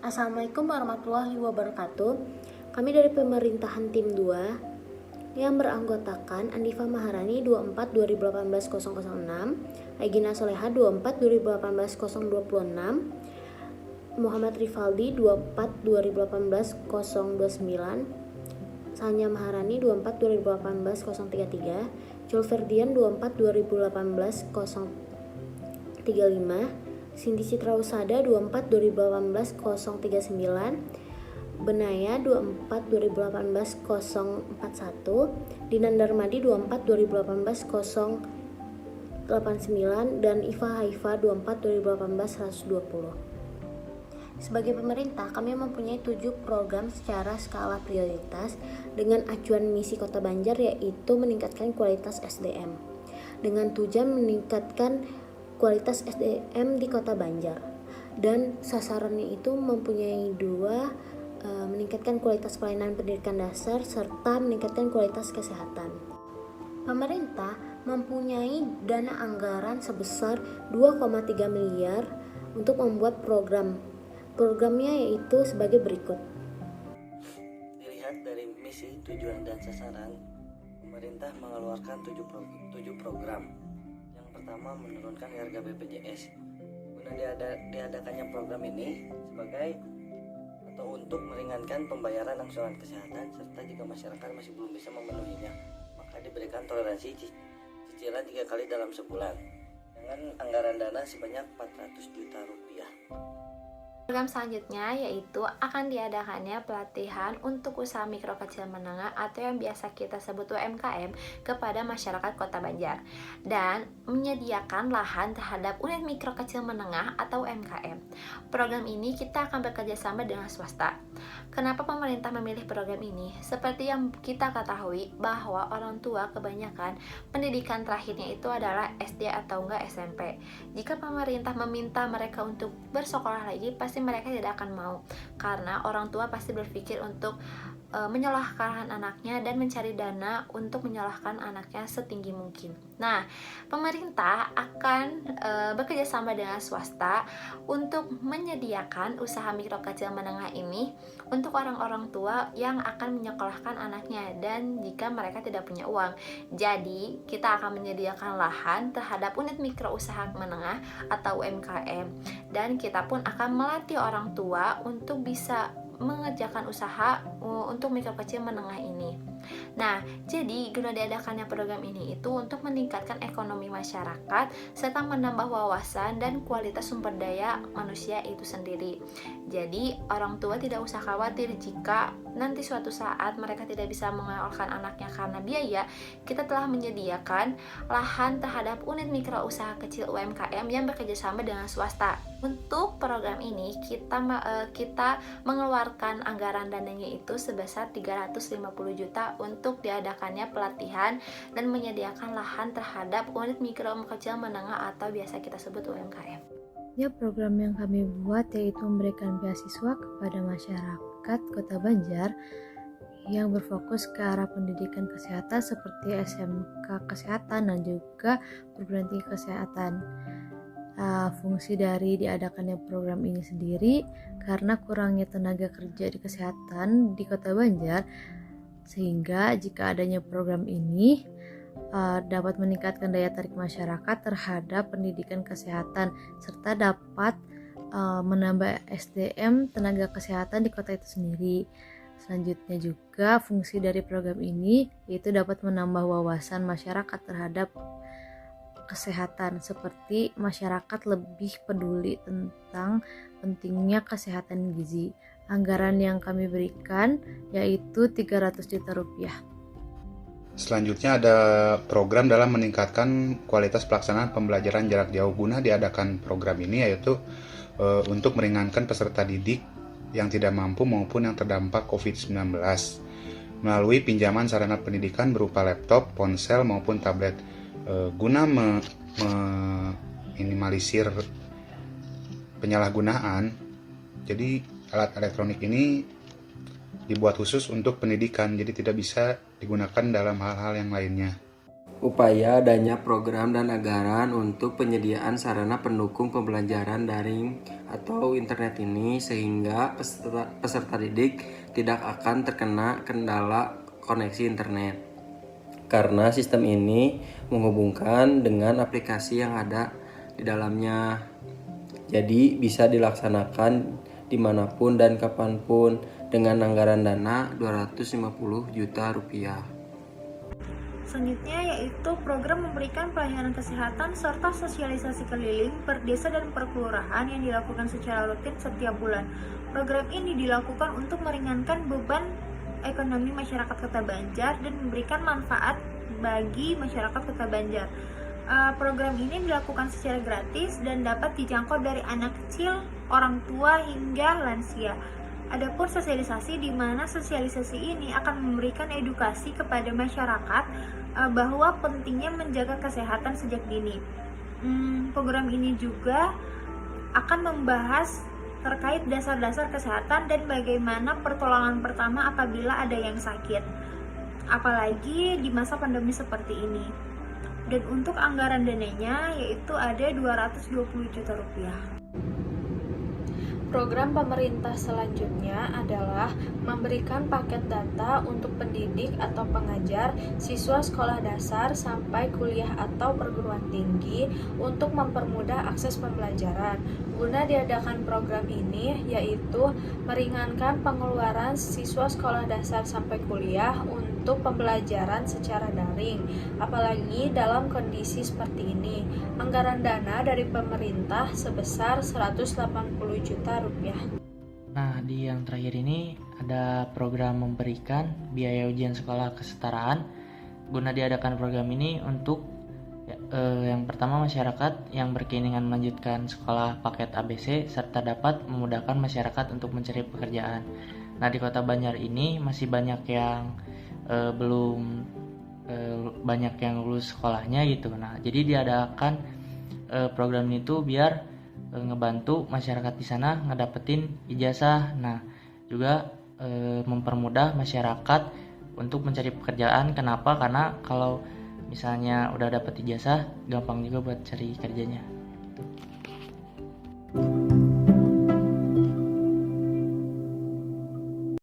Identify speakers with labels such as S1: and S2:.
S1: Assalamualaikum warahmatullahi wabarakatuh. Kami dari pemerintahan tim 2 yang beranggotakan Andifa Maharani 24 2018 006, Aigina Soleha 24 2018 026, Muhammad Rifaldi 24 2018 029, Sanya Maharani 24 2018 033, Julferdian 24 2018 035, Cindy Citra Usada 24 2018 039, Benaya 24 2018 041, Dinan Darmadi 24 2018 089, dan Iva Haifa 24 2018 120. Sebagai pemerintah, kami mempunyai 7 program secara skala prioritas dengan acuan misi Kota Banjar, yaitu meningkatkan kualitas SDM dengan tujuan meningkatkan kualitas SDM di Kota Banjar, dan sasarannya itu mempunyai 2, meningkatkan kualitas pelayanan pendidikan dasar serta meningkatkan kualitas kesehatan. Pemerintah mempunyai dana anggaran sebesar 2,3 miliar untuk membuat programnya, yaitu sebagai berikut.
S2: Dilihat dari misi, tujuan, dan sasaran, pemerintah mengeluarkan 7 program. Yang pertama, menurunkan harga BPJS. Guna diadakannya program ini sebagai atau untuk meringankan pembayaran angsuran kesehatan, serta jika masyarakat masih belum bisa memenuhinya, maka diberikan toleransi cicilan 3 kali dalam sebulan dengan anggaran dana sebanyak 400 juta rupiah.
S3: Program selanjutnya yaitu akan diadakannya pelatihan untuk usaha mikro kecil menengah atau yang biasa kita sebut UMKM kepada masyarakat Kota Banjar, dan menyediakan lahan terhadap unit mikro kecil menengah atau UMKM. Program ini kita akan bekerja sama dengan swasta. Kenapa pemerintah memilih program ini? Seperti yang kita ketahui bahwa orang tua kebanyakan pendidikan terakhirnya itu adalah SD atau enggak SMP. Jika pemerintah meminta mereka untuk bersekolah lagi, pasti mereka tidak akan mau, karena orang tua pasti berpikir untuk menyalahkan anaknya dan mencari dana untuk menyalahkan anaknya setinggi mungkin. Nah, pemerintah akan bekerja sama dengan swasta untuk menyediakan usaha mikro kecil menengah ini untuk orang-orang tua yang akan menyekolahkan anaknya dan jika mereka tidak punya uang. Jadi, kita akan menyediakan lahan terhadap unit mikro usaha menengah atau UMKM, dan kita pun akan melatih orang tua untuk bisa mengerjakan usaha untuk mikro kecil menengah ini. Nah, jadi guna diadakannya program ini itu untuk meningkatkan ekonomi masyarakat serta menambah wawasan dan kualitas sumber daya manusia itu sendiri. Jadi, orang tua tidak usah khawatir jika nanti suatu saat mereka tidak bisa mengelola anaknya karena biaya. Kita telah menyediakan lahan terhadap unit mikro usaha kecil UMKM yang bekerjasama dengan swasta. Untuk program ini kita mengeluarkan anggaran dananya itu sebesar 350 juta untuk diadakannya pelatihan dan menyediakan lahan terhadap unit mikro kecil menengah atau biasa kita sebut UMKM.
S4: Ya, program yang kami buat yaitu memberikan beasiswa kepada masyarakat Kota Banjar yang berfokus ke arah pendidikan kesehatan seperti SMK Kesehatan dan juga perguruan tinggi kesehatan. Fungsi dari diadakannya program ini sendiri karena kurangnya tenaga kerja di kesehatan di Kota Banjar, sehingga jika adanya program ini dapat meningkatkan daya tarik masyarakat terhadap pendidikan kesehatan serta dapat menambah SDM tenaga kesehatan di kota itu sendiri. Selanjutnya juga fungsi dari program ini yaitu dapat menambah wawasan masyarakat terhadap kesehatan, seperti masyarakat lebih peduli tentang pentingnya kesehatan gizi. Anggaran yang kami berikan yaitu 300 juta rupiah.
S5: Selanjutnya ada program dalam meningkatkan kualitas pelaksanaan pembelajaran jarak jauh. Guna diadakan program ini yaitu untuk meringankan peserta didik yang tidak mampu maupun yang terdampak COVID-19 melalui pinjaman sarana pendidikan berupa laptop, ponsel maupun tablet. Guna meminimalisir penyalahgunaan, jadi alat elektronik ini dibuat khusus untuk pendidikan, jadi tidak bisa digunakan dalam hal-hal yang lainnya.
S6: upaya adanya program dan anggaran untuk penyediaan sarana pendukung pembelajaran daring atau internet ini sehingga peserta didik tidak akan terkena kendala koneksi internet. Karena sistem ini menghubungkan dengan aplikasi yang ada di dalamnya. Jadi bisa dilaksanakan dimanapun dan kapanpun dengan anggaran dana 250 juta rupiah.
S7: Selanjutnya yaitu program memberikan pelayanan kesehatan serta sosialisasi keliling per desa dan per kelurahan yang dilakukan secara rutin setiap bulan. Program ini dilakukan untuk meringankan beban ekonomi masyarakat Kota Banjar dan memberikan manfaat bagi masyarakat Kota Banjar. Program ini dilakukan secara gratis dan dapat dijangkau dari anak kecil, orang tua hingga lansia. Adapun sosialisasi, di mana sosialisasi ini akan memberikan edukasi kepada masyarakat bahwa pentingnya menjaga kesehatan sejak dini. Program ini juga akan membahas terkait dasar-dasar kesehatan dan bagaimana pertolongan pertama apabila ada yang sakit, apalagi di masa pandemi seperti ini. Dan untuk anggaran dananya yaitu ada 220 juta rupiah.
S3: Program pemerintah selanjutnya adalah memberikan paket data untuk pendidik atau pengajar, siswa sekolah dasar sampai kuliah atau perguruan tinggi untuk mempermudah akses pembelajaran. Guna diadakan program ini yaitu meringankan pengeluaran siswa sekolah dasar sampai kuliah untuk pembelajaran secara daring, apalagi dalam kondisi seperti ini. Anggaran dana dari pemerintah sebesar 180 juta rupiah.
S8: Nah, di yang terakhir ini ada program memberikan biaya ujian sekolah kesetaraan. Guna diadakan program ini untuk yang pertama masyarakat yang berkeinginan melanjutkan sekolah paket ABC serta dapat memudahkan masyarakat untuk mencari pekerjaan. Nah, di Kota Banjar ini masih banyak yang belum banyak yang lulus sekolahnya gitu. Nah, jadi diadakan program itu biar ngebantu masyarakat di sana ngedapetin ijazah. Nah, juga mempermudah masyarakat untuk mencari pekerjaan. Kenapa? Karena kalau misalnya udah dapet ijazah, gampang juga buat cari kerjanya. Gitu.